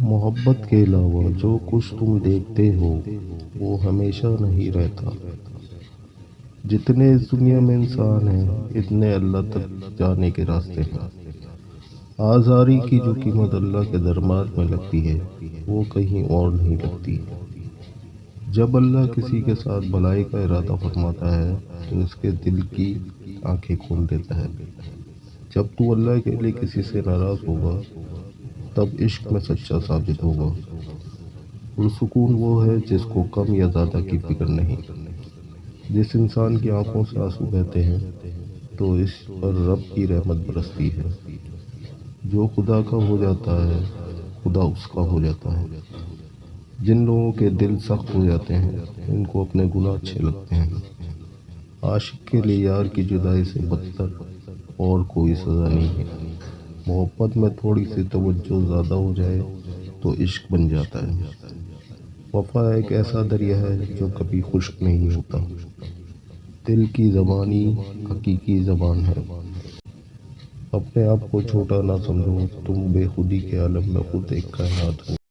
محبت کے علاوہ جو کچھ تم دیکھتے ہو وہ ہمیشہ نہیں رہتا۔ جتنے اس دنیا میں انسان ہیں اتنے اللہ تک جانے کے راستے ہیں۔ آزاری کی جو قیمت اللہ کے دربار میں لگتی ہے وہ کہیں اور نہیں لگتی۔ جب اللہ کسی کے ساتھ بھلائی کا ارادہ فرماتا ہے تو اس کے دل کی آنکھیں کھول دیتا ہے۔ جب تو اللہ کے لیے کسی سے ناراض ہوگا تب عشق میں سچا ثابت ہوگا۔ پرسکون وہ ہے جس کو کم یا زیادہ کی فکر نہیں۔ جس انسان کی آنکھوں سے آنسو بہتے ہیں تو اس پر رب کی رحمت برستی ہے۔ جو خدا کا ہو جاتا ہے خدا اس کا ہو جاتا ہے۔ جن لوگوں کے دل سخت ہو جاتے ہیں ان کو اپنے گناہ اچھے لگتے ہیں۔ عاشق کے لیے یار کی جدائی سے بدتر اور کوئی سزا نہیں ہے۔ محبت میں تھوڑی سی توجہ زیادہ ہو جائے تو عشق بن جاتا ہے۔ وفا ایک ایسا دریا ہے جو کبھی خشک نہیں ہوتا۔ دل کی زبان ہی حقیقی زبان ہے۔ اپنے آپ کو چھوٹا نہ سمجھو، تم بے خودی کے عالم میں خود ایک کائنات ہو۔